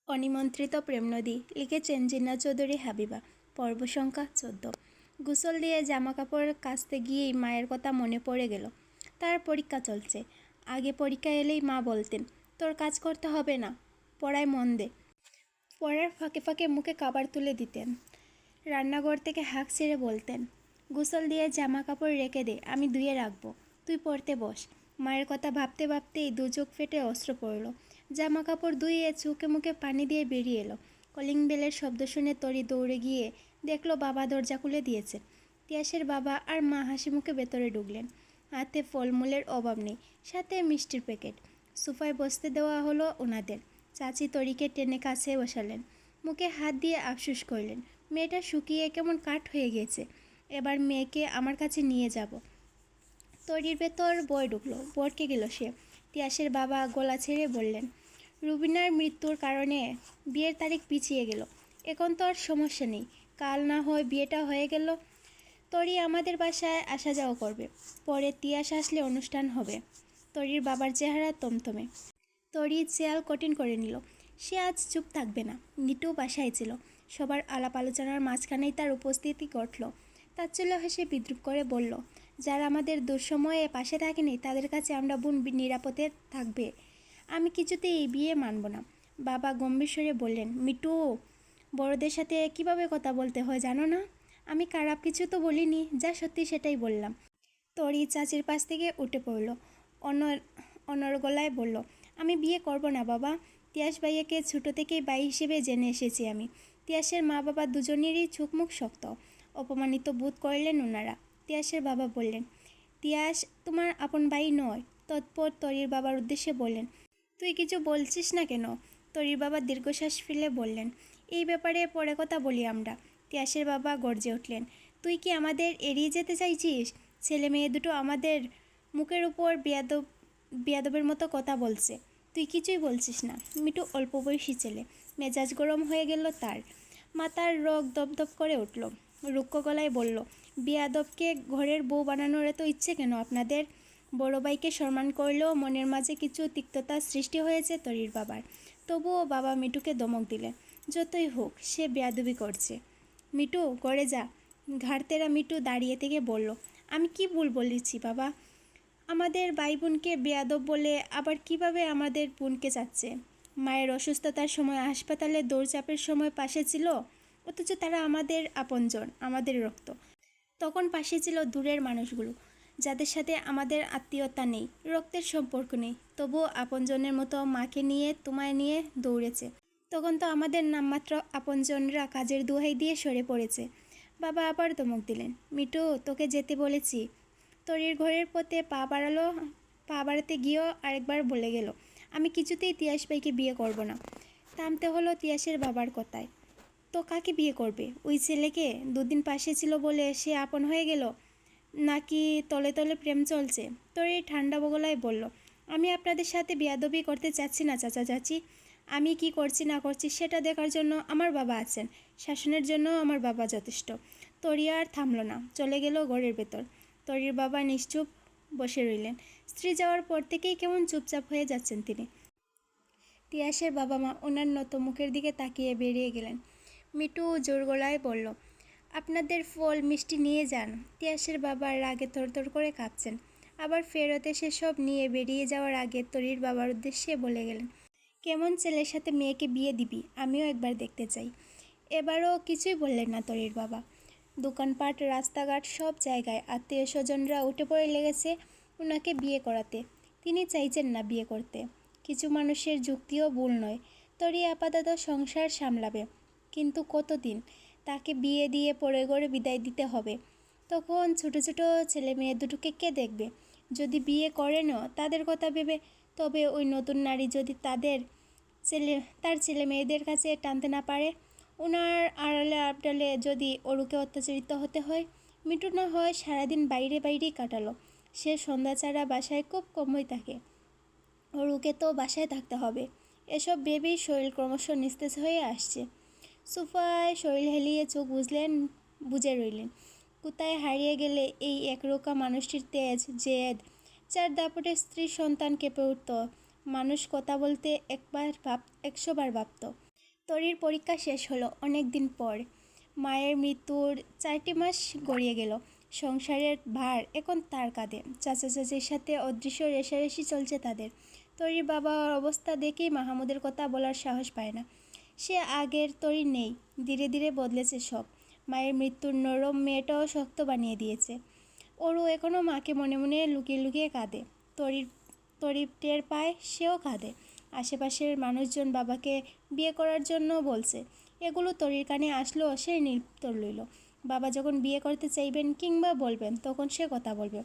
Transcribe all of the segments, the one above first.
অনিমন্ত্রিত প্রেম নদী লিখেছেন জিন্না চৌধুরী হাবিবা। পর্ব সংখ্যা 14। গোসল দিয়ে জামা কাপড় কাচতে গিয়েই মায়ের কথা মনে পড়ে গেল। তার পরীক্ষা চলছে। আগে পরীক্ষা এলেই মা বলতেন, তোর কাজ করতে হবে না, পড়ায় মন দে। পড়ার ফাঁকে ফাঁকে মুখে খাবার তুলে দিতেন। রান্নাঘর থেকে হাঁক ছেড়ে বলতেন, গোসল দিয়ে জামা কাপড় রেখে দে, আমি ধুয়ে রাখবো, তুই পড়তে বস। মায়ের কথা ভাবতে ভাবতেই দু চোখ ফেটে অস্ত্র পড়ল। জামা কাপড় ধুয়ে চোখে মুখে পানি দিয়ে বেরিয়ে এলো। কলিং বেলের শব্দ শুনে তরি দৌড়ে গিয়ে দেখলো বাবা দরজা খুলে দিয়েছে। তিয়াসের বাবা আর মা হাসি মুখে ভেতরে ঢুকলেন। হাতে ফলমূলের অভাব নেই, সাথে মিষ্টির প্যাকেট। সোফায় বসতে দেওয়া হলো ওনাদের। চাচি তরিকে টেনে কাছে বসালেন। মুখে হাত দিয়ে আফসোস করলেন, মেয়েটা শুকিয়ে কেমন কাঠ হয়ে গেছে, এবার মেয়েকে আমার কাছে নিয়ে যাব। তরির ভেতর বয় ঢুকলো, বরকে গেল সে। তিয়াসের বাবা গলা ছেড়ে বললেন, রুবিনার মৃত্যুর কারণে বিয়ের তারিখ পিছিয়ে গেল, এখন তো আর সমস্যা নেই, কাল না হয় বিয়েটা হয়ে গেল। তরি আমাদের বাসায় আসা যাওয়া করবে, পরে তিয়াস আসলে অনুষ্ঠান হবে। তরির বাবার চেহারা তমতমে। তরি চেয়াল কঠিন করে নিল। সে আজ চুপ থাকবে না। নিটু বাসায় ছিল। সবার আলাপ আলোচনার মাঝখানেই তার উপস্থিতি ঘটল। তাচ্ছিল্য হেসে বিদ্রুপ করে বলল, যারা আমাদের দুঃসময়ে পাশে থাকেনি তাদের কাছে আমরা বোন নিরাপদে থাকবে। আমি কিছুতেই এই বিয়ে মানব না। বাবা গম্ভীর স্বরে বললেন, মিটু, বড়দের সাথে কিভাবে কথা বলতে হয় জানো না? আমি খারাপ কিছু তো বলিনি, যা সত্যি সেটাই বললাম। তরি চাচির পাশ থেকে উঠে পড়ল। অনর গলায় বলল, আমি বিয়ে করব না বাবা। তিয়াস ভাইয়াকে ছোটো থেকেই ভাই হিসেবে জেনে এসেছি আমি। তিয়াসের মা বাবা দুজনেরই চোখ মুখ শক্ত। অপমানিত বোধ করলেন ওনারা। তিয়াসের বাবা বললেন, তিয়াস তোমার আপন ভাই নয়। তৎপর তরির বাবার উদ্দেশ্যে বললেন, তুই কিছু বলছিস না কেন? তরির বাবা দীর্ঘশ্বাস ফেলে বললেন, এই ব্যাপারে পরে কথা বলি আমরা। তিয়াসের বাবা গর্জে উঠলেন, তুই কি আমাদের এড়িয়ে যেতে চাইছিস? ছেলে মেয়ে দুটো আমাদের মুখের উপর বেয়াদবের মতো কথা বলছে, তুই কিছুই বলছিস না। মিটু অল্প বয়সী ছেলে, মেজাজ গরম হয়ে গেল তার। মাথার রগ দপদপ করে উঠল। রুক্ষ গলায় বলল, বেয়াদবকে ঘরের বউ বানানোর এত ইচ্ছে কেন আপনাদের? বড় ভাইকে সম্মান করলেও মনের মাঝে কিছু তিক্ততার সৃষ্টি হয়েছে তরির বাবার। তবুও বাবা মিটুকে ধমক দিলেন, যতই হোক সে বেয়াদবি করছে। মিটু ঘরে যা। ঘাড়তেরা মিটু দাঁড়িয়ে থেকে বলল, আমি কি ভুল বলেছি বাবা? আমাদের ভাই বোনকে বেয়াদব বলে আবার কিভাবে আমাদের বোনকে চাচ্ছে? মায়ের অসুস্থতার সময় হাসপাতালে দৌড়চাপের সময় পাশে ছিল, অথচ তারা আমাদের আপনজন, আমাদের রক্ত। তখন পাশে ছিল দূরের মানুষগুলো, যাদের সাথে আমাদের আত্মীয়তা নেই, রক্তের সম্পর্ক নেই, তবুও আপনজনের মতো মাকে নিয়ে তোমায় নিয়ে দৌড়েছে। তখন তো আমাদের নামমাত্র আপনজনরা কাজের দোহাই দিয়ে সরে পড়েছে। বাবা আবার ধমক দিলেন, মিটু তোকে যেতে বলেছি। তরির ঘরের পথে পা বাড়াতে গিয়েও আরেকবার বলে গেল, আমি কিছুতেই তিয়াস ভাইকে বিয়ে করব না। থামতে হলো তিয়াসের বাবার কথায়। তো কাকে বিয়ে করবে? ওই ছেলেকে? দুদিন পাশে ছিল বলে সে আপন হয়ে গেল, নাকি তলে তলে প্রেম চলছে? তরি ঠান্ডা গলায় বলল, আমি আপনাদের সাথে বেয়াদবি করতে চাচ্ছি না চাচা চাচি। আমি কি করছি না করছি সেটা দেখার জন্য আমার বাবা আছেন, শাসনের জন্য আমার বাবা যথেষ্ট। তরি আর থামল না, চলে গেল ঘরের ভেতর। তরির বাবা নিশ্চুপ বসে রইলেন। স্ত্রী যাওয়ার পর থেকেই কেমন চুপচাপ হয়ে যাচ্ছেন তিনি। তিয়াসের বাবা মা ওনার নত মুখের দিকে তাকিয়ে বেরিয়ে গেলেন। মিটু জোর গলায় বলল, আপনাদের ফল মিষ্টি নিয়ে যান। তিয়াসের বাবা রাগে থরথর করে কাঁপছেন। আবার ফেরত এসে সব নিয়ে বেরিয়ে যাওয়ার আগে তরির বাবার উদ্দেশ্যে বলে গেলেন, কেমন ছেলের সাথে মেয়েকে বিয়ে দিবি, আমিও একবার দেখতে চাই। এবারও কিছুই বললেন না তরির বাবা। দোকানপাট, রাস্তাঘাট, সব জায়গায় আত্মীয় স্বজনরা উঠে পড়ে লেগেছে ওনাকে বিয়ে করাতে। তিনি চাইছেন না বিয়ে করতে। কিছু মানুষের যুক্তিও ভুল নয়। তরি আপাতত সংসার সামলাবে, কিন্তু কতদিন? তাকে বিয়ে দিয়ে পরে গড়ে বিদায় দিতে হবে। তখন ছোট ছোট ছেলে মেয়ে দুটোকে কে দেখবে? যদি বিয়ে করেনও তাদের কথা ভেবে, তবে ওই নতুন নারী যদি তার ছেলে মেয়েদের কাছে টানতে না পারে, ওনার আড়ালে আবডালে যদি অরুকে অত্যাচারিত হতে হয়। মিটু না হয় সারাদিন বাইরে বাইরেই কাটালো, সে সন্ধ্যা ছাড়া বাসায় খুব কমই থাকে, অরুকে তো বাসায় থাকতে হবে। এসব ভেবেই শরীর ক্রমশ নিস্তেজ হয়ে আসছে। সোফায় শরীর হেলিয়ে চোখ বুঝে রইলেন। কোথায় হারিয়ে গেলে এই একরোকা মানুষটির তেজ, জেদ, যার দাপটে স্ত্রী সন্তান কেঁপে উঠত। মানুষ কথা বলতে 100 বার ভাবত। তরির পরীক্ষা শেষ হলো অনেক দিন পর। মায়ের মৃত্যুর 4টি মাস গড়িয়ে গেল। সংসারের ভার এখন তার কাঁধে। চাচা চাচির সাথে অদৃশ্য রেষারেষি চলছে তাদের। তরির বাবার অবস্থা দেখেই মাহমুদের কথা বলার সাহস পায় না। সে আগের তরি নেই, ধীরে ধীরে বদলেছে সব। মায়ের মৃত্যুর নরম মেয়েটাও শক্ত বানিয়ে দিয়েছে। ওরও এখনও মাকে মনে মনে লুকিয়ে লুকিয়ে কাঁদে। তরি টের পায়, সেও কাঁদে। আশেপাশের মানুষজন বাবাকে বিয়ে করার জন্য বলছে। এগুলো তরির কানে আসলো, সে নির্তর লইল। বাবা যখন বিয়ে করতে চাইবেন কিংবা বলবেন তখন সে কথা বলবে।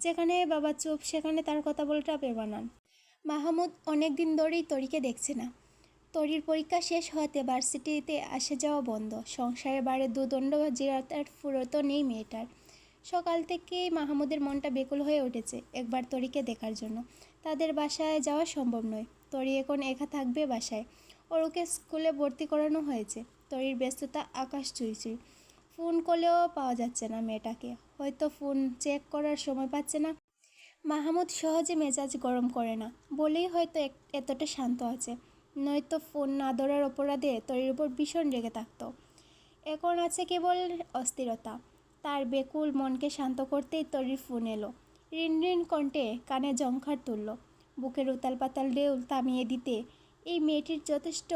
যেখানে বাবা চুপ সেখানে তার কথা বলাটা বেমানান। মাহমুদ অনেক দিন ধরেই তরিকে দেখছে না। তরির পরীক্ষা শেষ হতে ভার্সিটিতে আসা যাওয়া বন্ধ। সংসারের বারে দুদণ্ড জিরাতার ফুরতো নেই মেয়েটার। সকাল থেকেই মাহমুদের মনটা বেকুল হয়ে উঠেছে একবার তরিকে দেখার জন্য। তাদের বাসায় যাওয়া সম্ভব নয়। তরি এখন একা থাকবে বাসায়। ওকে স্কুলে ভর্তি করানো হয়েছে। তরির ব্যস্ততা আকাশ ছুঁই। ফোন করলেও পাওয়া যাচ্ছে না মেয়েটাকে। হয়তো ফোন চেক করার সময় পাচ্ছে না। মাহমুদ সহজে মেজাজ গরম করে না বলেই হয়তো এতটা শান্ত আছে। নয়তো ফোন না ধরার অপরাধে তরির উপর ভীষণ রেগে থাকত। এখন আছে কেবল অস্থিরতা। তার বেকুল মনকে শান্ত করতেই তরির ফোন এলো। রিন কণ্ঠে কানে ঝংকার তুলল। বুকের উতাল পাতাল ঢেউ থামিয়ে দিতে এই মেয়েটি যথেষ্ট।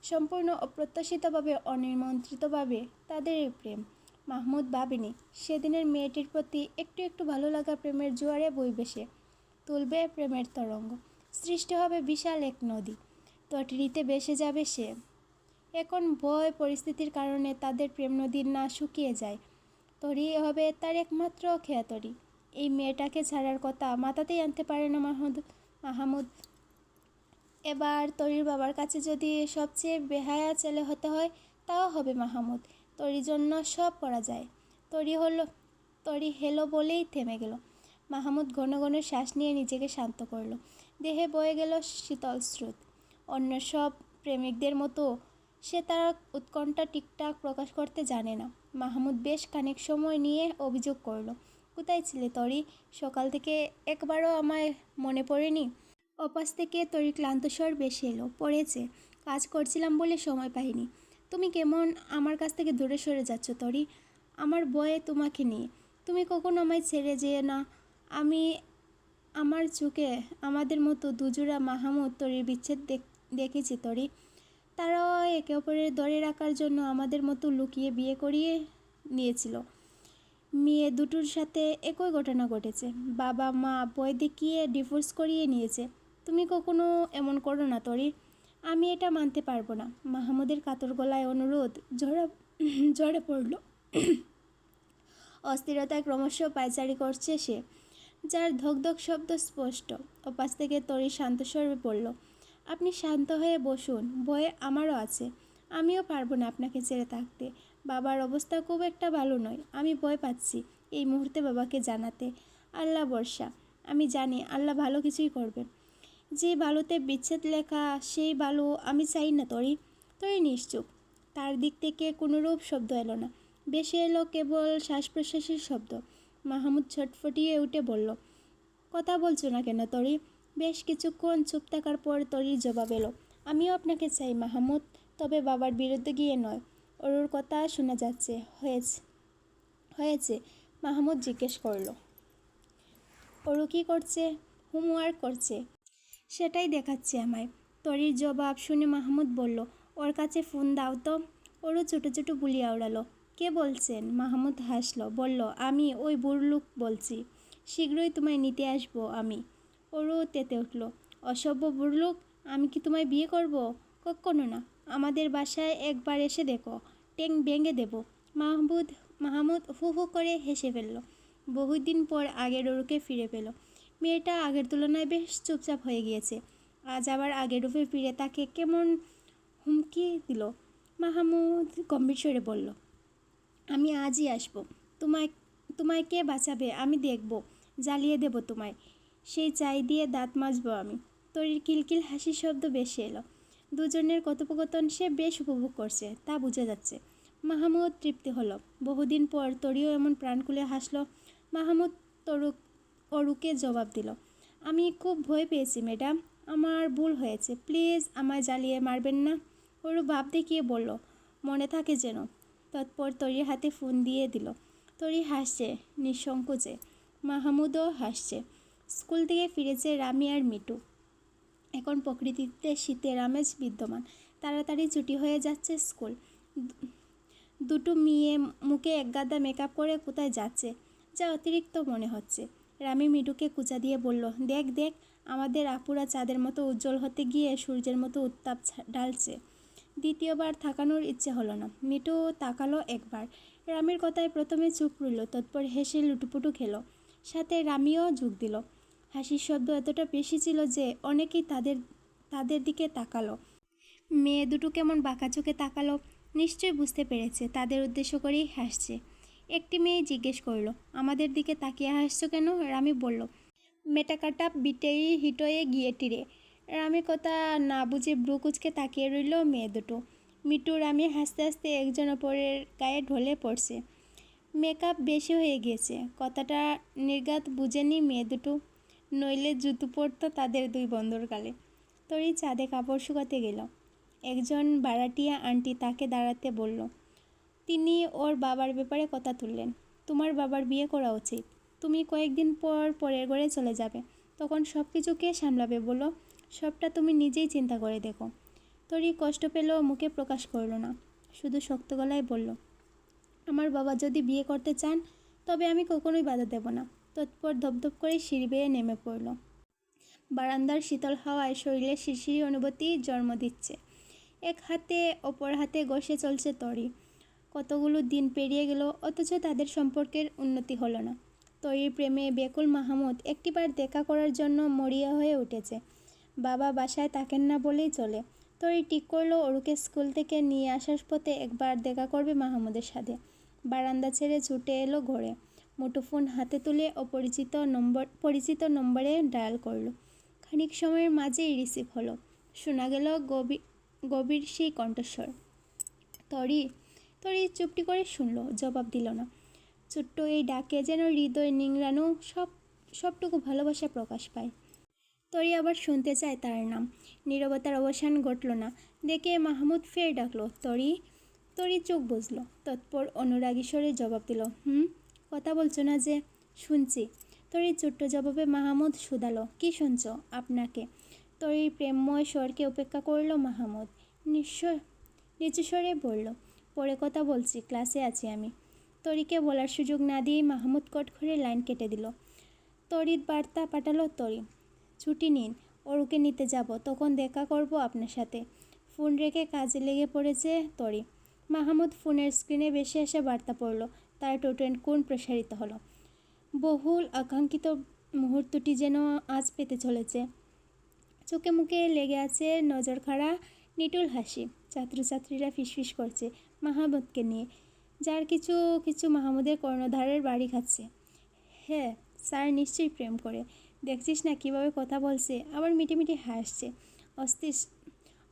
সম্পূর্ণ অপ্রত্যাশিতভাবে, অনিমন্ত্রিতভাবে তাদের এই প্রেম। মাহমুদ ভাবেনি সেদিনের মেয়েটির প্রতি একটু একটু ভালো লাগা প্রেমের জোয়ারে বই বেশে তুলবে প্রেমের তরঙ্গ। সৃষ্টি হবে বিশাল এক নদী, তটিনীতে ভেসে যাবে সে। এখন ভয় পরিস্থিতির কারণে তাদের প্রেম নদীর না শুকিয়ে যায়। তরি হবে তার একমাত্র খেয়াতরি। এই মেয়েটাকে ছাড়ার কথা মাথাতেই আনতে পারে না মাহমুদ। এবার তরির বাবার কাছে যদি সবচেয়ে বেহায়া ছেলে হতে হয় তাও হবে মাহমুদ। তরির জন্য সব করা যায়। তরি হেলো বলেই থেমে গেল। মাহমুদ ঘন ঘন শ্বাস নিয়ে নিজেকে শান্ত করলো। দেহে বয়ে গেল শীতল স্রোত। অন্য সব প্রেমিকদের মতো সে তার উৎকণ্ঠা ঠিকঠাক প্রকাশ করতে জানে না। মাহমুদ বেশ খানিক সময় নিয়ে অভিযোগ করলো, কোথায় ছিলে তরি? সকাল থেকে একবারও আমায় মনে পড়েনি? অপাস থেকে তরির ক্লান্ত স্বর বেশি এলো। পড়েছে, কাজ করছিলাম বলে সময় পাইনি। তুমি কেমন আমার কাছ থেকে দূরে সরে যাচ্ছ তরি? আমার ভয়ে তোমাকে নিয়ে। তুমি কখনো আমায় ছেড়ে যেও না। আমি আমার চোখে আমাদের মতো দুজোড়া মাহমুদ তরির বিচ্ছেদ দেখেছি তরি। তারাও একে অপরের ধরে রাখার জন্য আমাদের মতো লুকিয়ে বিয়ে করিয়ে নিয়েছিল। মেয়ে দুটোর সাথে একই ঘটনা ঘটেছে। বাবা মা ভয় দেখিয়ে ডিভোর্স করিয়ে নিয়েছে। তুমি কখনো এমন করো না তরি। আমি এটা মানতে পারবো না। মাহমুদের কাতর গলায় অনুরোধ ঝরে পড়ল। অস্থিরতায় ক্রমশ পায়চারি করছে সে, যার ধকধক শব্দ স্পষ্ট। ওপাশ থেকে তরি শান্ত স্বরে বলল, আপনি শান্ত হয়ে বসুন। ভয় আমারও আছে। আমিও পারবো না আপনাকে ছেড়ে থাকতে। বাবার অবস্থা খুব একটা ভালো নয়। আমি ভয় পাচ্ছি এই মুহূর্তে বাবাকে জানাতে। আল্লাহ ভরসা। আমি জানি আল্লাহ ভালো কিছুই করবেন। যে বালুতে বিচ্ছেদ লেখা সেই বালু আমি চাই না তরি। তরি নিশ্চুপ। তার দিক থেকে কোনোরূপ শব্দ এলো না। বেশি এলো কেবল শ্বাস প্রশ্বাসের শব্দ। মাহমুদ ছটফটিয়ে উঠে বলল, কথা বলছো না কেন তরি? বেশ কিছুক্ষণ চুপ থাকার পর তরির জবাব এলো, আমিও আপনাকে চাই মাহমুদ, তবে বাবার বিরুদ্ধে গিয়ে নয়। ওর কথা শোনা যাচ্ছে। হয়েছে? মাহমুদ জিজ্ঞেস করল। ওরু কী করছে? হোমওয়ার্ক করছে। সেটাই দেখাচ্ছে আমায়। তরির জবাব শুনে মাহমুদ বলল, ওর কাছে ফোন দাও তো। ওরও ছোটো ছোটো বুলি আওড়ালো। কে বলছেন? মাহমুদ হাসল, বলল, আমি ওই বুড়লুক বলছি। শীঘ্রই তোমায় নিতে আসবো আমি। ওরও তেতে উঠল, অসভ্য বুড়লুক, আমি কি তোমায় বিয়ে করব? কখনো না। আমাদের বাসায় একবার এসে দেখো, টেং ভেঙে দেব। মাহমুদ হু হু করে হেসে ফেলল। বহুদিন পর আগের ওরুকে ফিরে পেল। মেয়েটা আগের তুলনায় বেশ চুপচাপ হয়ে গিয়েছে। আজ আবার আগের রূপে ফিরে তাকে কেমন হুমকি দিল। মাহমুদ গম্ভীর স্বরে বলল, আমি আজই আসবো। তোমায় কে বাঁচাবে আমি দেখব। জ্বালিয়ে দেব তোমায়। সেই চাই দিয়ে দাঁত মাজবো আমি। তরির কিলকিল হাসির শব্দ বেশি এলো। দুজনের কথোপকথন সে বেশ উপভোগ করছে, তা বোঝা যাচ্ছে। মাহমুদ তৃপ্তি হলো। বহুদিন পর তরিও এমন প্রাণ খুলে হাসল। মাহমুদ অরুকে জবাব দিল, আমি খুব ভয় পেয়েছি ম্যাডাম। আমার ভুল হয়েছে, প্লিজ আমায় জ্বালিয়ে মারবেন না। ওরু ভাব দেখিয়ে বলল, মনে থাকে যেন। তৎপর তরির হাতে ফোন দিয়ে দিল। তরি হাসছে নিঃসংকোচে, মাহমুদও হাসছে। স্কুল থেকে ফিরেছে রামি আর মিটু। এখন প্রকৃতিতে শীতের আমেজ বিদ্যমান। তাড়াতাড়ি ছুটি হয়ে যাচ্ছে স্কুল। দুটো মেয়ে মুখে একগাদা মেকআপ করে কোথায় যাচ্ছে, যা অতিরিক্ত মনে হচ্ছে। রামি মিটুকে কুচা দিয়ে বলল, দেখ দেখ, আমাদের আপুরা চাঁদের মতো উজ্জ্বল হতে গিয়ে সূর্যের মতো উত্তাপ ঢালছে। দ্বিতীয়বার তাকানোর ইচ্ছে হলো না। মিটু তাকালো একবার। রামির কথায় প্রথমে চুপ রইল, তৎপর হেসে লুটুপুটু খেলো। সাথে রামিও যোগ দিল। হাসির শব্দ এতটা বেশি ছিল যে অনেকেই তাদের দিকে তাকালো। মেয়ে দুটো কেমন বাঁকা চোখে তাকালো, নিশ্চয়ই বুঝতে পেরেছে তাদের উদ্দেশ্য করেই হাসছে। একটি মেয়ে জিজ্ঞেস করলো, আমাদের দিকে তাকিয়ে হাসছো কেন? রামি বলল, মেটাকাটা বিটেই হিটয়ে গিয়ে টিরে। রামির কথা না বুঝে ব্রু কুচকে তাকিয়ে রইল মেয়ে দুটো। মিটু রামি হাসতে হাসতে একজন অপরের গায়ে ঢলে পড়ছে। মেকআপ বেশি হয়ে গিয়েছে, কথাটা নির্ঘাত বুঝেনি মেয়ে দুটো, নইলে জুতো পড়তো তাদের দুই বন্ধুর গালে। তরি চাঁদে কাপড় শুকাতে গেল। একজন ভাড়াটিয়া আন্টি তাকে দাঁড়াতে বলল। তিনি ওর বাবার ব্যাপারে কথা তুললেন। তোমার বাবার বিয়ে করা উচিত। তুমি কয়েকদিন পর পরের ঘরে চলে যাবে, তখন সব কিছু কে সামলাবে বলো? সবটা তুমি নিজেই চিন্তা করে দেখো। তরি কষ্ট পেলেও মুখে প্রকাশ করল না, শুধু শক্ত গলায় বলল, আমার বাবা যদি বিয়ে করতে চান তবে আমি কখনোই বাধা দেব না। তৎপর ধপধপ করে সিঁড়ি বেয়ে নেমে পড়ল। বারান্দার শীতল হাওয়ায় শরীরে শিরশিরি অনুভূতি জন্ম দিচ্ছে। এক হাতে অপর হাতে ঘষে চলছে তরি। কতগুলো দিন পেরিয়ে গেল, অথচ তাদের সম্পর্কের উন্নতি হলো না। তরির প্রেমে বেকুল মাহমুদ একটিবার দেখা করার জন্য মরিয়া হয়ে উঠেছে। বাবা বাসায় থাকেন না বলেই চলে। তরি ঠিক করলো ওরুকে স্কুল থেকে নিয়ে আসার পথে একবার দেখা করবে মাহমুদের সাথে। বারান্দা ছেড়ে ছুটে এলো ঘরে। মুঠোফোন হাতে তুলে পরিচিত নম্বরে ডায়াল করলো। খানিক সময়ের মাঝেই রিসিভ হলো। শোনা গেল গভীর সেই কণ্ঠস্বর। তরি তরি চুপটি করে শুনল, জবাব দিল না। ছোট্ট এই ডাকে যেন হৃদয় নিংড়ানো সবটুকু ভালোবাসা প্রকাশ পায়। তরি আবার শুনতে চায় তার নাম। নীরবতার অবসান ঘটল না। দেখে মাহমুদ ফের ডাকলো, তরি। তরি চোখ বুঝল, তৎপর অনুরাগী স্বরে জবাব দিল, কথা বলছো না যে? শুনছি। তরির ছোট্ট জবাবে মাহমুদ শুধালো, কি শুনছ? আপনাকে। তরির প্রেমময় স্বরকে উপেক্ষা করল মাহমুদ। নিচু স্বরে বলল, পরে কথা বলছি, ক্লাসে আছি আমি। তরিকে বলার সুযোগ না দিয়েই মাহমুদ কট করে লাইন কেটে দিল। তরির বার্তা পাঠালো তরি, ছুটি নিন, ওরুকে নিতে যাব, তখন দেখা করব আপনার সাথে। ফোন রেখে কাজে লেগে পড়েছে তরি। মাহমুদ ফোনের স্ক্রিনে ভেসে এসে বার্তা পড়ল। তার টোটেন কোণ প্রসারিত হলো। বহুল আকাঙ্ক্ষিত মুহূর্তটি যেন আজ পেতে চলেছে। চোখে মুখে লেগে আছে নজরখাড়া নিটুল হাসি। ছাত্রছাত্রীরা ফিসফিস করছে মাহমুদকে নিয়ে, যার কিছু কিছু মাহমুদের কর্ণধারের বাড়ি খাচ্ছে। হ্যাঁ, স্যার নিশ্চয়ই প্রেম করে। দেখছিস না কীভাবে কথা বলছে, আবার মিটিমিটি হাসছে।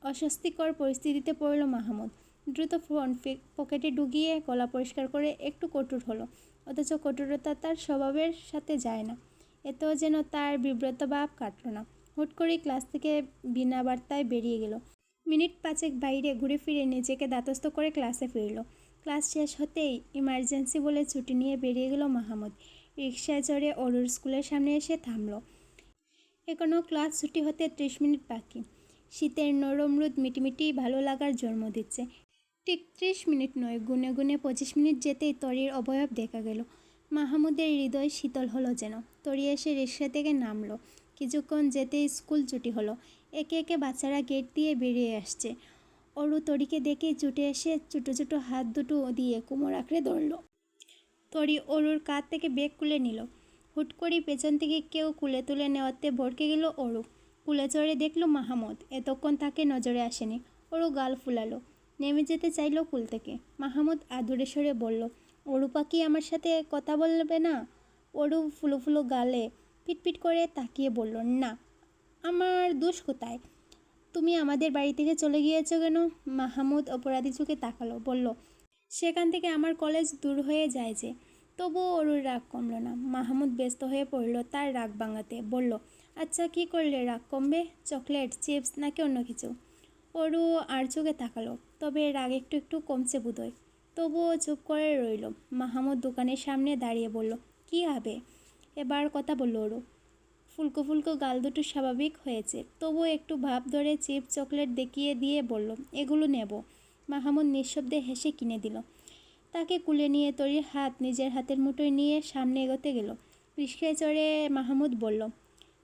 অস্বস্তিকর পরিস্থিতিতে পড়ল মাহমুদ। দ্রুত ফোন পকেটে ঢুকিয়ে গলা পরিষ্কার করে একটু কঠোর হলো, অথচ কঠোরতা তার স্বভাবের সাথে যায় না। এত যেন তার বিব্রত ভাব কাটল না। হুট করেই ক্লাস থেকে বিনা বার্তায় বেরিয়ে গেল। মিনিট পাঁচেক বাইরে ঘুরে ফিরে নিজেকে দাতস্থ করে ক্লাসে ফিরল। ক্লাস শেষ হতেই ইমার্জেন্সি বলে ছুটি নিয়ে বেরিয়ে গেল মাহমুদ। রিকশায় চড়ে অরুর স্কুলের সামনে এসে থামল। এখনও ক্লাস ছুটি হতে 30 মিনিট বাকি। শীতের নরম রোদ মিটিমিটি ভালো লাগার জন্ম দিচ্ছে। ঠিক 30 মিনিট নয়, গুনে গুনে 25 মিনিট যেতেই তরির অবয়ব দেখা গেল। মাহমুদের হৃদয় শীতল হলো যেন। তরি এসে রিকশা থেকে নামলো। কিছুক্ষণ যেতেই স্কুল ছুটি হলো। একে একে বাচ্চারা গেট দিয়ে বেরিয়ে আসছে। অরু তরিকে দেখেই ছুটে এসে ছোটো ছোটো হাত দুটো দিয়ে কোমর আঁকড়ে ধরল। তরি অরুর কাঁধ থেকে ব্যাগ খুলে নিল। হুট করে পেছন থেকে কেউ কুলে তুলে নেওয়াতে ভড়কে গেল অরু। কুলে চড়ে দেখল মাহমুদ। এতক্ষণ তাকে নজরে আসেনি। অরু গাল ফুলালো, নেমে যেতে চাইল কুল থেকে। মাহমুদ আদুরে সরে বলল, অরু পাখি আমার সাথে কথা বলবে না? অরু ফুলো ফুলো গালে পিটপিট করে তাকিয়ে বলল, না। আমার দোষ কোথায়? তুমি আমাদের বাড়ি থেকে চলে গিয়েছো কেন? মাহমুদ অপরাধী চোখে তাকালো, বলল, সেখান থেকে আমার কলেজ দূর হয়ে যায় যে। তবুও অরুর রাগ কমল না। মাহমুদ ব্যস্ত হয়ে পড়ল তার রাগ ভাঙাতে, বলল, আচ্ছা কী করলে রাগ কমবে? চকলেট, চিপস নাকি অন্য কিছু? অরু আর চোখে তাকালো, তবে রাগ একটু একটু কমছে বোধহয়। তবুও চুপ করে রইল। মাহমুদ দোকানের সামনে দাঁড়িয়ে বলল, কী হবে? এবার কথা বলল অরু। ফুলকো ফুলকো গাল দুটো স্বাভাবিক হয়েছে, তবুও একটু ভাব ধরে চিপস চকলেট দেখিয়ে দিয়ে বলল, এগুলো নেব। মাহমুদ নিঃশব্দে হেসে কিনে দিল। তাকে কুলে নিয়ে তরির হাত নিজের হাতের মুঠোয় নিয়ে সামনে এগোতে গেল। রিস্কায় চড়ে মাহমুদ বলল,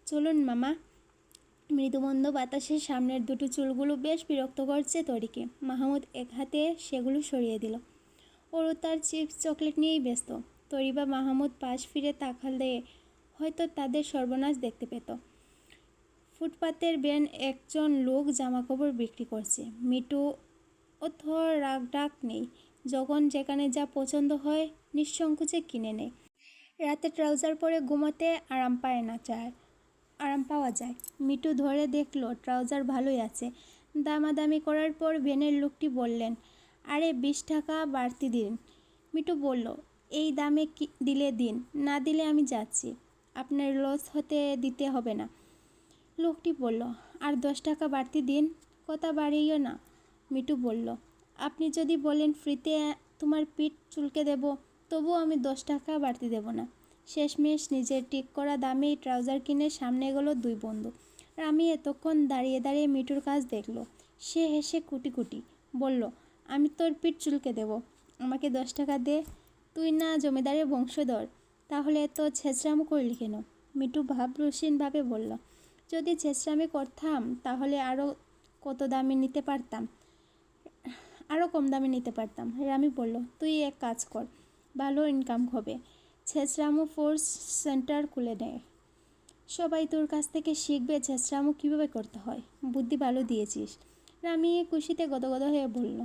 চলুন মামা। মৃদুমন্দ বাতাসের সামনের দুটো চুলগুলো বেশ বিরক্ত করছে তরিকে। মাহমুদ এক হাতে সেগুলো সরিয়ে দিল। ওরও তার চিপস চকলেট নিয়েই ব্যস্ত। তরি বা মাহমুদ পাশ ফিরে তাকালে হয়তো তাদের সর্বনাশ দেখতে পেত। ফুটপাতের বেন একজন লোক জামাকাপড় বিক্রি করছে। মিটু অত রাগ ডাক নেই, যখন যেখানে যা পছন্দ হয় নিঃসংকোচে কিনে নেয়। রাতে ট্রাউজার পরে ঘুমাতে আরাম পাওয়া যায়। মিটু ধরে দেখলো ট্রাউজার ভালোই আছে। দামাদামি করার পর ভ্যানের লোকটি বললেন, আরে 20 টাকা বাড়তি দিন। মিটু বলল, এই দামে দিলে দিন, না দিলে আমি যাচ্ছি, আপনার লস হতে দিতে হবে না। লোকটি বলল, আর 10 টাকা বাড়তি দিন, কথা বাড়িও না। মিটু বলল, আপনি যদি বলেন ফ্রিতে তোমার পিঠ চুলকে দেব, তবুও আমি 10 টাকা বাড়তি দেব না। শেষমেশ নিজের ঠিক করা দামেই ট্রাউজার কিনে সামনে এগোলো দুই বন্ধু। রামি এতক্ষণ দাঁড়িয়ে দাঁড়িয়ে মিটুর কাজ দেখল। সে হেসে কুটি কুটি বলল, আমি তোর পিঠ চুলকে দেব, আমাকে 10 টাকা দে। তুই না জমিদারের বংশধর, তাহলে এত ছেঁচড়ামো করলি কেন? মিটু ভাবরসীনভাবে বলল, যদি ছেঁচড়ামি করতাম তাহলে আরও কত দামে নিতে পারতাম, আরও কম দামে নিতে পারতাম। রামি বলল, তুই এক কাজ কর, ভালো ইনকাম হবে, ছেঁচড়ামো ফোর্স সেন্টার খুলে নেয়, সবাই তোর কাছ থেকে শিখবে ছেঁচড়ামো কীভাবে করতে হয়। বুদ্ধি ভালো দিয়েছিস। রামি খুশিতে গদগদ হয়ে বলল,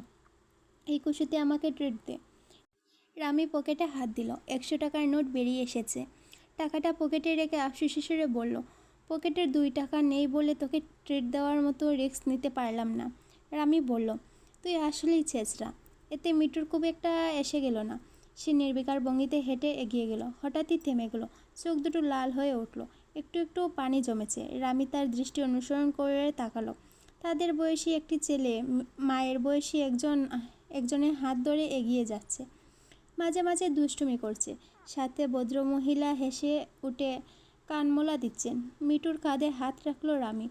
এই খুশিতে আমাকে ট্রিট দে। রামি পকেটে হাত দিল। 100 টাকার নোট বেরিয়ে এসেছে। টাকাটা পকেটে রেখে আফসোস সুরে বলল, পকেটের 2 টাকা নেই বলে তোকে ট্রিট দেওয়ার মতো রিস্ক নিতে পারলাম না। রামি বলল, তুই আসলেই ছেঁচড়া। এতে মিটুর খুব একটা এসে গেল না। সে নির্বিকার ভঙ্গিতে হেঁটে এগিয়ে গেল। হঠাৎই থেমে গেল। চোখ দুটো লাল হয়ে উঠল। একটু একটু পানি জমেছে। রামি তার দৃষ্টি অনুসরণ করে তাকালো। তাদের বয়সী একটি ছেলে মায়ের বয়সী একজনের হাত ধরে এগিয়ে যাচ্ছে। মাঝে মাঝে দুষ্টুমি করছে। সাথে ভদ্রমহিলা হেসে উঠে কানমোলা দিচ্ছেন। মিটুর কাঁধে হাত রাখলো রামি।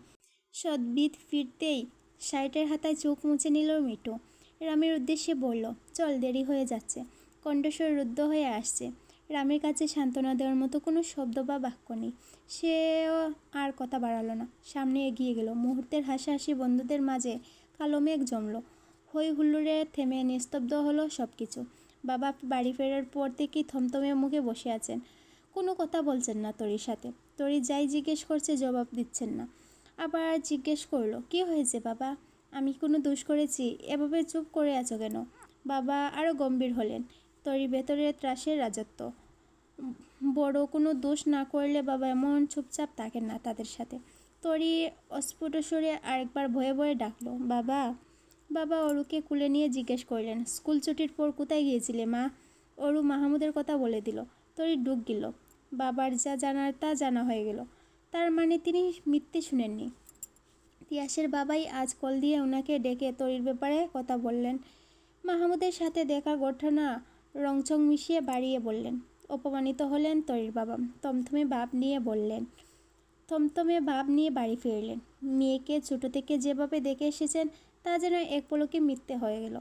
সদ্বিদ ফিরতেই শার্টের হাতায় চোখ মুছে নিল মিটু। রামির উদ্দেশ্যে বলল, চল, দেরি হয়ে যাচ্ছে। কণ্ঠস্বর রুদ্ধ হয়ে আসছে। রামির কাছে সান্ত্বনা দেওয়ার মতো কোনো শব্দ বা বাক্য নেই। সেও আর কথা বাড়ালো না, সামনে এগিয়ে গেল। মুহূর্তের হাসাহাসি বন্ধুদের মাঝে কালো মেঘ জমল। হই হুল্লোড়ে থেমে নিস্তব্ধ হলো সব কিছু। বাবা বাড়ি ফেরার পর থেকেই থমথমে মুখে বসে আছেন। কোনো কথা বলছেন না তরির সাথে। তরি যাই জিজ্ঞেস করছে জবাব দিচ্ছেন না। আবার জিজ্ঞেস করলো, কী হয়েছে বাবা? আমি কোনো দোষ করেছি? এভাবে চুপ করে আছো কেন? বাবা আরও গম্ভীর হলেন। তরি ভেতরে ত্রাসের রাজত্ব। বড় কোনো দোষ না করলে বাবা এমন চুপচাপ থাকেন না তাদের সাথে। তরি অস্ফুট স্বরে আরেকবার ভয়ে ভয়ে ডাকলো, বাবা। বাবা অরুকে কুলে নিয়ে জিজ্ঞেস করলেন, স্কুল ছুটির পর কোথায় গিয়েছিলে মা? অরু মাহমুদের কথা বলে দিল। তরি ডুব গেল। বাবার যা জানার তা জানা হয়ে গেল। তার মানে তিনি মিথ্যে শুনেননি। তিয়াসের বাবাই আজ কল দিয়ে ওনাকে ডেকে তরির ব্যাপারে কথা বললেন। মাহমুদের সাথে দেখা ঘটনা রংচং মিশিয়ে বাড়িয়ে বললেন। অপমানিত হলেন তরির বাবা। থমথমে ভাব নিয়ে বাড়ি ফিরলেন। মেয়েকে ছোটো থেকে যেভাবে দেখে এসেছেন তা যেন এক পলকে মিথ্যে হয়ে গেল।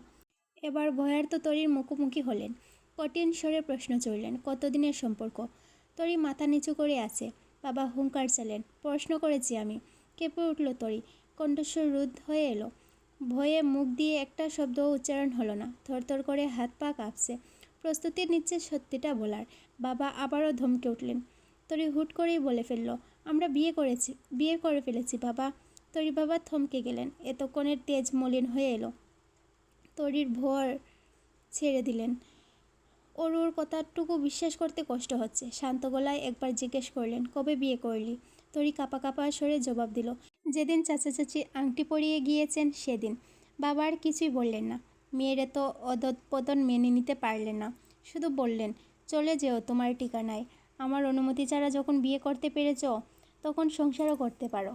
এবার ভয়ার্ত তরির মুখোমুখি হলেন। কঠিন স্বরে প্রশ্ন চললেন, কতদিনের সম্পর্ক? তরি মাথা নিচু করে আছে। বাবা হুঙ্কার চালেন, প্রশ্ন করেছি আমি। কেঁপে উঠল তরি। কণ্ঠস্বর রুদ্ধ হয়ে এলো। ভয়ে মুখ দিয়ে একটা শব্দ উচ্চারণ হলো না। থরথর করে হাত পা কাঁপছে। প্রস্তুতি নিচ্ছে সত্যিটা বলার। বাবা আবারও ধমকে উঠলেন। তরি হুট করেই বলে ফেলল, আমরা বিয়ে করে ফেলেছি বাবা। তরি বাবা থমকে গেলেন। এতক্ষণের তেজ মলিন হয়ে এলো। তরির ভর ছেড়ে দিলেন। ওর কথাটুকু বিশ্বাস করতে কষ্ট হচ্ছে। শান্ত গলায় একবার জিজ্ঞেস করলেন, কবে বিয়ে করলি? তরি কাঁপা কাঁপা স্বরে জবাব দিল, যেদিন চাচা চাচি আংটি পরিয়ে গিয়েছেন সেদিন। বাবা আর কিছুই বললেন না। মেয়ের এত অধঃপতন মেনে নিতে পারলেন না। শুধু বললেন, চলে যেও তোমার ঠিকানায়। আমার অনুমতি ছাড়া যখন বিয়ে করতে পেরেছ, তখন সংসারও করতে পারো।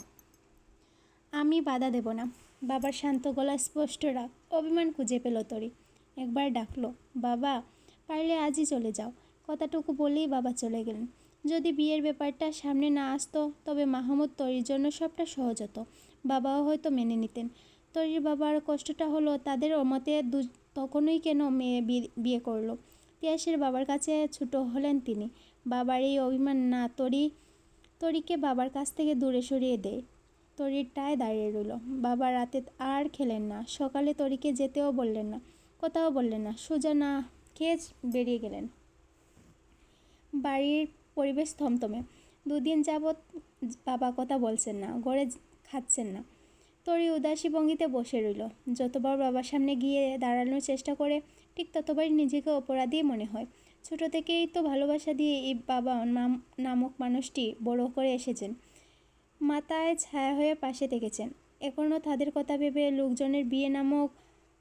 আমি বাধা দেব না। বাবার শান্ত গলা স্পষ্ট রাগ, অভিমান খুঁজে পেল তরি। একবার ডাকলো, বাবা, পারলে আজই চলে যাও। কথাটুকু বলেই বাবা চলে গেলেন। যদি বিয়ের ব্যাপারটা সামনে না আসতো তবে মাহমুদ তরির জন্য সবটা সহজ হতো। বাবাও হয়তো মেনে নিতেন। তরির বাবার কষ্টটা হলো তাদের মতে তখনই কেন মেয়ে বিয়ে করলো। তিয়াসের বাবার কাছে ছোট হলেন তিনি। বাবার এই অভিমান না তরিকে বাবার কাছ থেকে দূরে সরিয়ে দেয়। তরির টায় দাঁড়িয়ে রইল। বাবা রাতে আর খেলেন না। সকালে তরিকে যেতেও বললেন না, কথাও বললেন না, সোজা না খেয়ে বেরিয়ে গেলেন। বাড়ির পরিবেশ থমথমে। দুদিন যাবৎ বাবা কথা বলছেন না, ঘরে খাচ্ছেন না। তরি উদাসী ভঙ্গিতে বসে রইল। যতবার বাবার সামনে গিয়ে দাঁড়ানোর চেষ্টা করে ঠিক ততবারই নিজেকে অপরাধী মনে হয়। ছোট থেকেই তো ভালোবাসা দিয়ে এই বাবা নামক মানুষটি বড় করে এসেছেন। মাথায় ছায়া হয়ে পাশে থেকেছেন। এখনও তাদের কথা ভেবে লোকজনের বিয়ে নামক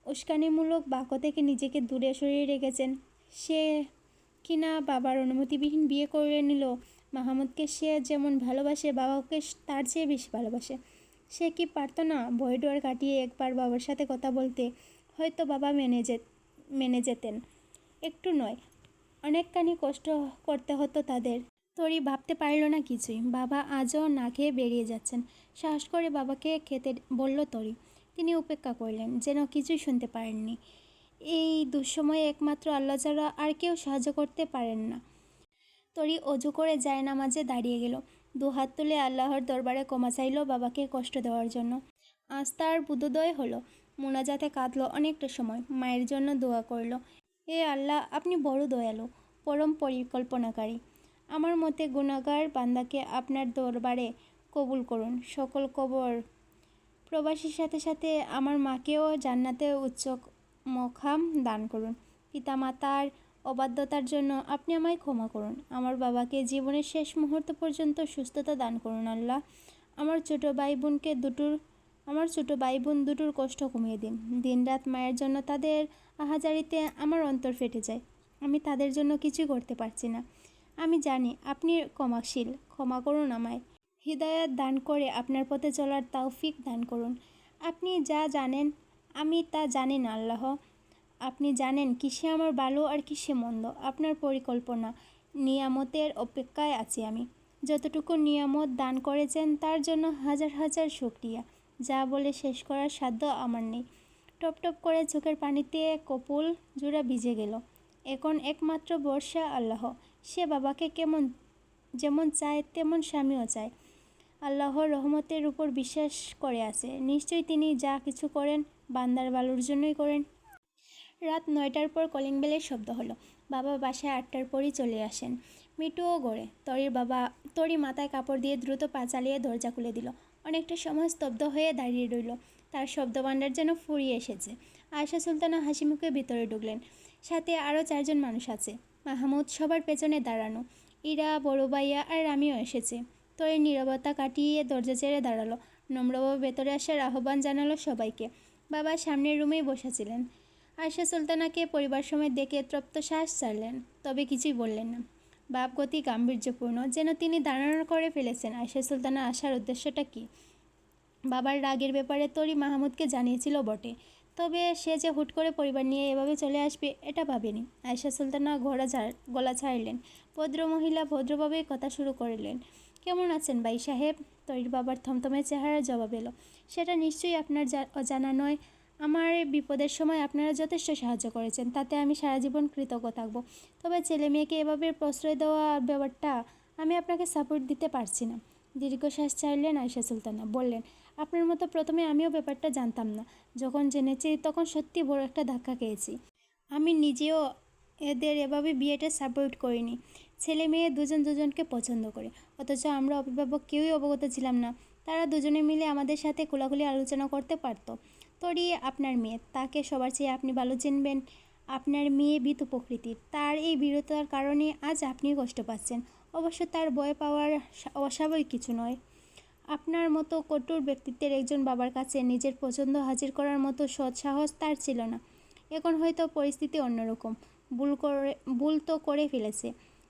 উস্কানিমূলক বাক্য থেকে নিজেকে দূরে সরিয়ে রেখেছেন। সে কিনা বাবার অনুমতিবিহীন বিয়ে করে নিল মাহমুদকে। সে যেমন ভালোবাসে বাবাকে তার চেয়ে বেশি ভালোবাসে। সে কি পারত না ভয় ডর কাটিয়ে একবার বাবার সাথে কথা বলতে? হয়তো বাবা মেনে যেতেন। একটু নয়, অনেকখানি কষ্ট করতে হতো তাদের। তরি ভাবতে পারল না কিছুই। বাবা আজও না খেয়ে বেরিয়ে যাচ্ছেন। সাহস করে বাবাকে খেতে বলল তরি। তিনি উপেক্ষা করলেন, যেন কিছুই শুনতে পারেননি। এই দুঃসময়ে একমাত্র আল্লাহ ছাড়া আর কেউ সাহায্য করতে পারেন না। তরি অজু করে জায়নামাজে দাঁড়িয়ে গেল। দুহাত তুলে আল্লাহর দরবারে ক্ষমা চাইল বাবাকে কষ্ট দেওয়ার জন্য। আজ তার বুদ্ধোদয় হলো। মোনাজাতে কাঁদলো অনেকটা সময়। মায়ের জন্য দোয়া করল, এ আল্লাহ, আপনি বড় দয়ালু, পরম পরিকল্পনাকারী। আমার মতে গুনাহগার বান্দাকে আপনার দরবারে কবুল করুন। সকল কবর প্রবাসীর সাথে সাথে আমার মাকেও জান্নাতে উচ্চ মকাম দান করুন। পিতামাতার অবাধ্যতার জন্য আপনি আমায় ক্ষমা করুন। আমার বাবাকে জীবনের শেষ মুহূর্ত পর্যন্ত সুস্থতা দান করুন আল্লাহ। আমার ছোট ভাই বোন দুটোর কষ্ট কমিয়ে দিন। দিনরাত মায়ের জন্য তাদের আহাজারিতে আমার অন্তর ফেটে যায়। আমি তাদের জন্য কিছুই করতে পারছি না। আমি জানি আপনি ক্ষমাশীল, ক্ষমা করুন আমায়। হিদায়াত দান করে আপনার পথে চলার তৌফিক দান করুন। আপনি যা জানেন আমি তা জানি না আল্লাহ। আপনি জানেন কিসে আমার ভালো আর কিসে মন্দ। আপনার পরিকল্পনা নিয়ামতের অপেক্ষায় আছি আমি। যতটুকু নিয়ামত দান করেছেন তার জন্য হাজার হাজার শুকরিয়া। যা বলে শেষ করার সাধ্য আমার নেই। টপ টপ করে চোখের পানিতে কপোল জোড়া ভিজে গেল। এখন একমাত্র ভরসা আল্লাহ। সে বাবাকে যেমন চায় তেমন স্বামীও চায়। আল্লাহর রহমতের উপর বিশ্বাস করে আছে। নিশ্চয়ই তিনি যা কিছু করেন বান্দার ভালোর জন্যই করেন। রাত 9টার পর কলিং বেলের শব্দ হলো। বাবা বাসায় 8টার পরই চলে আসেন। মিটুও গড়ে। তরি মাথায় কাপড় দিয়ে দ্রুত পা চালিয়ে দরজা খুলে দিল। অনেকটা সময় স্তব্ধ হয়ে দাঁড়িয়ে রইল। তার শব্দভাণ্ডার যেন ফুরিয়ে এসেছে। আয়েশা সুলতানা হাসি মুখে ভিতরে ঢুকলেন। সাথে আরও 4 জন মানুষ আছে। মাহমুদ সবার পেছনে দাঁড়ানো। ইরা, বড় ভাইয়া আর আমিও এসেছে। তরির নীরবতা কাটিয়ে দরজা ছেড়ে দাঁড়ালো। নম্রভাবে ভেতরে আসার আহ্বান জানালো সবাইকে। বাবা সামনের রুমেই বসেছিলেন। আয়েশা সুলতানাকে পরিবার সমেত দেখে তৃপ্ত শ্বাস ছাড়লেন, তবে কিছুই বললেন না। ভাবগতি গাম্ভীর্যপূর্ণ, যেন তিনি ধারণা করে ফেলেছেন আয়েশা সুলতানা আসার উদ্দেশ্যটা কী। বাবার রাগের ব্যাপারে তরি মাহমুদকে জানিয়েছিল বটে, তবে সে যে হুট করে পরিবার নিয়ে এভাবে চলে আসবে এটা ভাবেনি। আয়েশা সুলতানা গলা ছাড়লেন। ভদ্রমহিলা ভদ্রভাবেই কথা শুরু করলেন, কেমন আছেন ভাই সাহেব? তরির বাবার থমথমে চেহারার জবাব এলো, সেটা নিশ্চয়ই আপনার অজানা নয়। আমার বিপদের সময় আপনারা যথেষ্ট সাহায্য করেছেন, তাতে আমি সারা জীবন কৃতজ্ঞ থাকব। তবে ছেলে মেয়েকে এভাবে প্রশ্রয় দেওয়া ব্যাপারটা আমি আপনাকে সাপোর্ট দিতে পারছি না। দীর্ঘশ্বাস ছাড়লেন আয়েশা সুলতানা। বললেন, আপনার মতো প্রথমে আমিও ব্যাপারটা জানতাম না। যখন জেনেছি তখন সত্যি বড় একটা ধাক্কা খেয়েছি। আমি নিজেও এদের এভাবে বিয়েটা সাপোর্ট করিনি। ছেলে মেয়ে দুজনকে পছন্দ করে, অথচ আমরা অভিভাবক কেউই অবগত ছিলাম না। তারা দুজনে মিলে আমাদের সাথে খোলাখুলি আলোচনা করতে পারত। তরি আপনার মেয়ে, তাকে সবার চেয়ে আপনি ভালো চিনবেন। আপনার মেয়ে ভীতু প্রকৃতির। তার এই বীরতার কারণে আজ আপনি কষ্ট পাচ্ছেন। অবশ্য তার ভয় পাওয়ার অস্বাভাবিক কিছু নয়। আপনার মতো কঠোর ব্যক্তিত্বের একজন বাবার কাছে নিজের পছন্দ হাজির করার মতো সৎ সাহস তার ছিল না। এখন হয়তো পরিস্থিতি অন্যরকম। ভুল তো করে ফেলেছে।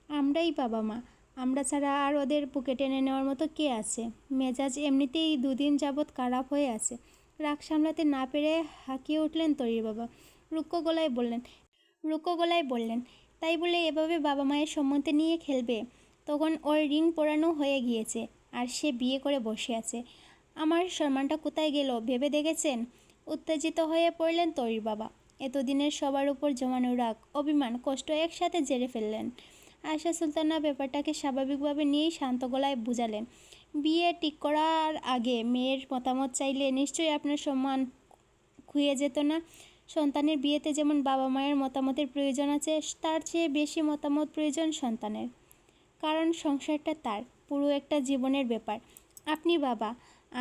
আমরাই বাবা মা, আমরা ছাড়া আর ওদের বুকে টেনে নেওয়ার মতো কে আছে? মেজাজ এমনিতেই দুদিন যাবৎ খারাপ হয়ে আছে। রাগ সামলাতে না পেরে হাঁকিয়ে উঠলেন তরির বাবা। রুক্ষ গলায় বললেন, তাই বলে এভাবে বাবা মায়ের সম্মতি নিয়ে খেলবে? তখন ওর রিং পরানো হয়ে গিয়েছে আর সে বিয়ে করে বসে আছে। আমার সম্মানটা কোথায় গেল ভেবে দেখেছেন? উত্তেজিত হয়ে পড়লেন তরির বাবা। এতদিনের সবার উপর জমানো রাগ, অভিমান, কষ্ট একসাথে ঝেড়ে ফেললেন। আয়শা সুলতানা ব্যাপারটাকে স্বাভাবিকভাবে নিয়েই শান্ত গলায় বুঝালেন, বিয়ে ঠিক করার আগে মেয়ের মতামত চাইলে নিশ্চয়ই আপনার সম্মান খুইয়ে যেত না? সন্তানের বিয়েতে যেমন বাবা মায়ের মতামতের প্রয়োজন আছে, তার চেয়ে বেশি মতামত প্রয়োজন সন্তানের। কারণ সংসারটা তার, পুরো একটা জীবনের ব্যাপার। আপনি বাবা,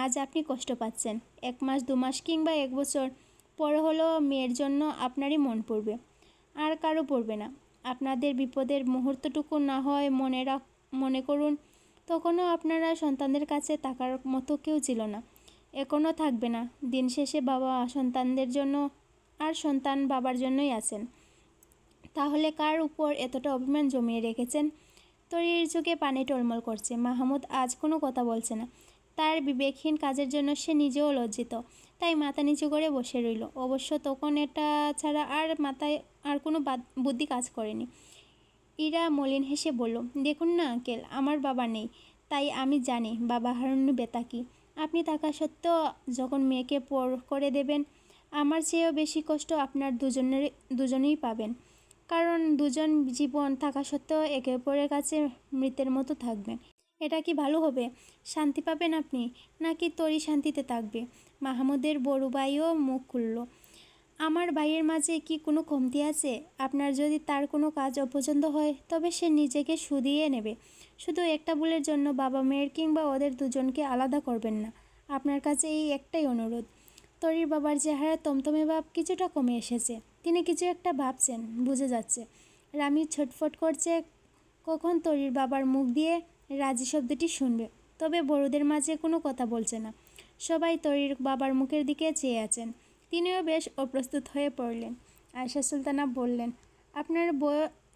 আজ আপনি কষ্ট পাচ্ছেন। 1 মাস 2 মাস কিংবা 1 বছর পর হলেও মেয়ের জন্য আপনারই মন পড়বে, আর কারো পড়বে না। আপনাদের বিপদের মুহূর্তটুকু না হয় মনে করুন, তখনও আপনারা সন্তানদের কাছে তাকার মতো কেউ ছিল না, এখনও থাকবে না। দিন শেষে বাবা সন্তানদের জন্য আর সন্তান বাবার জন্যই আছেন। তাহলে কার উপর এতটা অভিমান জমিয়ে রেখেছেন? তরির চোখে পানি টলমল করছে। মাহমুদ আজ কোনো কথা বলছে না। তার বিবেকহীন কাজের জন্য সে নিজেও লজ্জিত, তাই মাথা নিচু করে বসে রইল। অবশ্য তখন এটা ছাড়া আর মাথায় আর কোনো বুদ্ধি কাজ করেনি। ইরা মলিন হেসে বলল, দেখুন না আঙ্কেল, আমার বাবা নেই, তাই আমি জানি বাবা হারানোর ব্যথা কী। আপনি থাকা সত্ত্বেও যখন মেয়েকে পর করে দেবেন, আমার চেয়েও বেশি কষ্ট আপনার দুজনেই পাবেন। কারণ দুজন জীবন থাকা সত্ত্বেও একে অপরের কাছে মৃতের মতো থাকবেন। এটা কি ভালো হবে? শান্তি পাবেন আপনি, নাকি তরি শান্তিতে থাকবে? মাহমুদের বড় ভাইও মুখ খুলল। আমার ভাইয়ের মাঝে কি কোনো কমতি আছে? আপনার যদি তার কোনো কাজ অপছন্দ হয়, তবে সে নিজেকে শুধিয়ে নেবে। শুধু একটা ভুলের জন্য বাবা মেয়ের কিংবা ওদের দুজনকে আলাদা করবেন না। আপনার কাছে এই একটাই অনুরোধ। তরির বাবার চেহারা তমতমে ভাব কিছুটা কমে এসেছে। তিনি কিছু একটা ভাবছেন, বুঝে যাচ্ছে। রামি ছটফট করছে কখন তরির বাবার মুখ দিয়ে রাজি শব্দটি শুনবে। তবে বড়দের মাঝে কোনো কথা বলছে না। সবাই তরির বাবার মুখের দিকে চেয়ে আছেন। তিনিও বেশ অপ্রস্তুত হয়ে পড়লেন। আয়শা সুলতানা বললেন,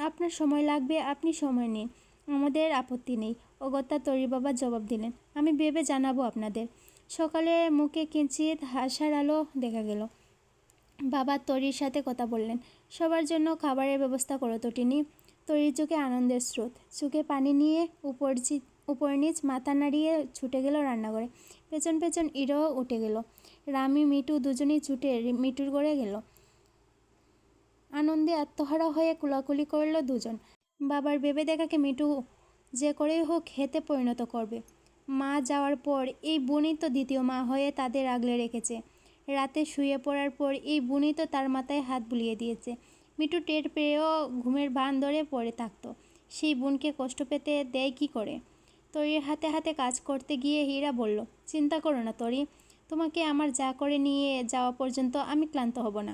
আপনার সময় লাগবে, আপনি সময় নিন, আমাদের আপত্তি নেই। অগত্যা তরির বাবা জবাব দিলেন, আমি ভেবে জানাবো আপনাদের। সকালে মুখে কিঞ্চিত হাসার আলো দেখা গেল। বাবা তরির সাথে কথা বললেন, সবার জন্য খাবারের ব্যবস্থা করো তো টিনি। তরির চোখে আনন্দের স্রোত, চোখে পানি নিয়ে উপর নিচ মাথা নাড়িয়ে ছুটে গেল রান্নাঘরে। পেছন পেছন ইরাও উঠে গেল। রামি মিটু দুজনেই ছুটে মিটুর ঘরে গেল। আনন্দে আত্মহারা হয়ে কুলাকুলি করল দুজন। বাবার ভেবে দেখাকে মিটু যে করেই হোক হেতে পরিণত করবে। মা যাওয়ার পর এই বোনই তো দ্বিতীয় মা হয়ে তাদের আগলে রেখেছে। রাতে শুয়ে পড়ার পর এই বোনই তো তার মাথায় হাত বুলিয়ে দিয়েছে। মিটু টের পেয়েও ঘুমের ভান ধরে পড়ে থাকত। সেই বোনকে কষ্ট পেতে দেয় কি করে? তরির হাতে হাতে কাজ করতে গিয়ে হীরা বলল, চিন্তা করো না তরি, তোমাকে আমার যা করে নিয়ে যাওয়া পর্যন্ত আমি ক্লান্ত হব না।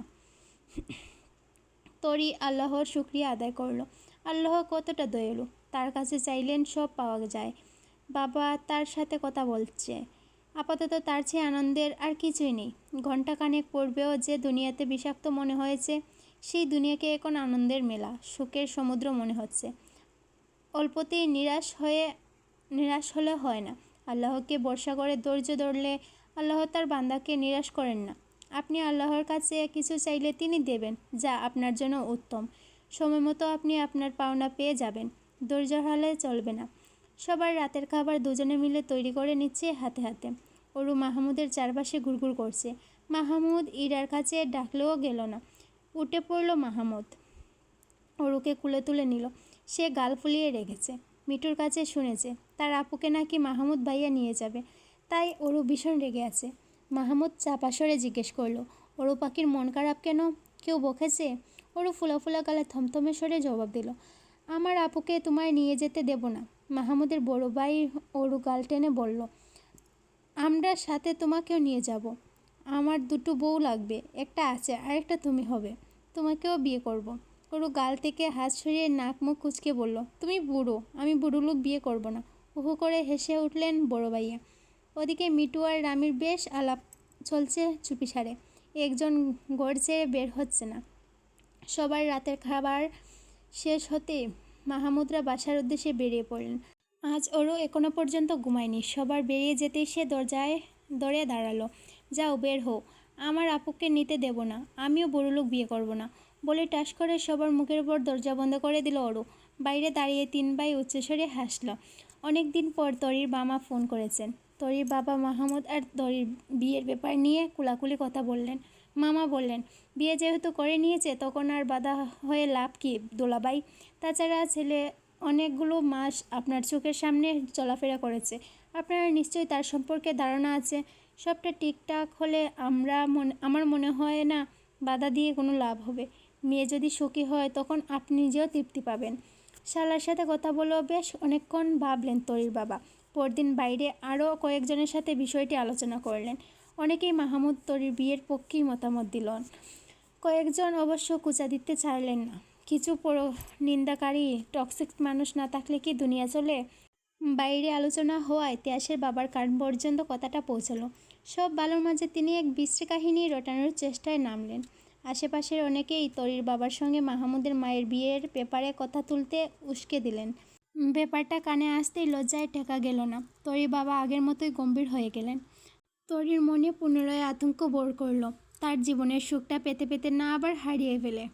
তরি আল্লাহর শুকরিয়া আদায় করল। আল্লাহ কতটা দয়ালু, তার কাছে চাইলেন সব পাওয়া যায়। বাবা তার সাথে কথা বলছে, আপাতত তার চেয়ে আনন্দের আর কিছুই নেই। ঘণ্টাখানেক পূর্বেও যে দুনিয়াতে বিষাক্ত মনে হয়েছে, সেই দুনিয়াকে এখন আনন্দের মেলা, সুখের সমুদ্র মনে হচ্ছে। অল্পতেই নিরাশ হলে হয় না। আল্লাহকে ভরসা করে ধৈর্য ধরলে আল্লাহ তার বান্দাকে নিরাশ করেন না। আপনি আল্লাহর কাছে কিছু চাইলে তিনি দেবেন, যা আপনার জন্য উত্তম। সময় মতো আপনি আপনার পাওনা পেয়ে যাবেন। ধৈর্য হারালে চলবে না। সবার রাতের খাবার দুজনে মিলে তৈরি করে নিচ্ছে হাতে হাতে। অরু মাহমুদের চারপাশে ঘুরঘুর করছে। মাহমুদ ইরার কাছে ডাকলেও গেল না। উঠে পড়ল মাহমুদ, অরুকে কুলে তুলে নিল। সে গাল ফুলিয়ে রেখেছে। মিটুর কাছে শুনেছে তার আপুকে নাকি মাহমুদ ভাইয়া নিয়ে যাবে, তাই অরু ভীষণ রেগে আছে। মাহমুদ চাপা স্বরে জিজ্ঞেস করল, অরু পাখির মন খারাপ কেন? কেউ বকেছে? অরু ফুলা ফুলা গালে থমথমে স্বরে জবাব দিল, আমার আপুকে তোমায় নিয়ে যেতে দেব না। মাহমুদের বড় ভাই অরু গাল টেনে বলল, আমরা সাথে তোমাকেও নিয়ে যাব। আমার 2টো বউ লাগবে, একটা আছে, আরেকটা তুমি হবে। তোমাকেও বিয়ে করব। অরু গাল থেকে হাত সরিয়ে নাক মুখ কুঁচকে বলল, তুমি বুড়ো, আমি বুড়ো লোক বিয়ে করব না। উহু করে হেসে উঠলেন বড় ভাইয়া। ওদিকে মিটু আর রামির বেশ আলাপ চলছে চুপিসারে। একজন ঘর ছেড়ে বের হচ্ছে না। সবার রাতের খাবার শেষ হতে মাহমুদরা বাসার উদ্দেশ্যে বেরিয়ে পড়লেন। আজ ওরও এখনো পর্যন্ত ঘুমায়নি। সবার বেরিয়ে যেতেই সে দরে দাঁড়ালো। যাও, বের হও, আমার আপুকে নিতে দেব না, আমিও বড়লোক বিয়ে করব না বলে টাস করে সবার মুখের উপর দরজা বন্ধ করে দিল অরু। বাইরে দাঁড়িয়ে তিন ভাই উচ্চস্বরে হাসল। অনেক দিন পর তরির বাবা ফোন করেছেন। তরির বাবা মাহমুদ আর তরির বিয়ের ব্যাপার নিয়ে কুলাকুলি কথা বললেন। মামা বললেন, বিয়ে যেহেতু করে নিয়েছে তখন আর বাধা হয়ে লাভ কি দোলাবাই? তাছাড়া ছেলে অনেকগুলো মাস আপনার চোখের সামনে চলাফেরা করেছে, আপনারা নিশ্চয়ই তার সম্পর্কে ধারণা আছে। সবটা ঠিকঠাক হলে আমার মনে হয় না বাধা দিয়ে কোনো লাভ হবে। মেয়ে যদি সুখী হয় তখন আপনি নিজেও তৃপ্তি পাবেন। শালার সাথে কথা বলেও বেশ অনেকক্ষণ ভাবলেন তরির বাবা। পরদিন বাইরে আরও কয়েকজনের সাথে বিষয়টি আলোচনা করলেন। অনেকেই মাহমুদ তরির বিয়ের পক্ষেই মতামত দিলেন, কয়েকজন অবশ্য কুচা দিতে চাইলেন না। কিছু নিন্দাকারী টক্সিক মানুষ না থাকলে কি দুনিয়া চলে? বাইরে আলোচনা হওয়ায় তিয়াসের বাবার কান পর্যন্ত কথাটা পৌঁছালো। সব ভালোর মাঝে তিনি এক বিশ্রী কাহিনী রটানোর চেষ্টায় নামলেন। আশেপাশের অনেকেই তরির বাবার সঙ্গে মাহমুদের মায়ের বিয়ের ব্যাপারে কথা তুলতে উস্কে দিলেন। ব্যাপারটা কানে আসতেই লজ্জায় ঠেকা গেল না। তরির বাবা আগের মতোই গম্ভীর হয়ে গেলেন। তরির মনে পুনরায় আতঙ্ক ভর করল। তার জীবনের সুখটা পেতে পেতে না আবার হারিয়ে ফেলে।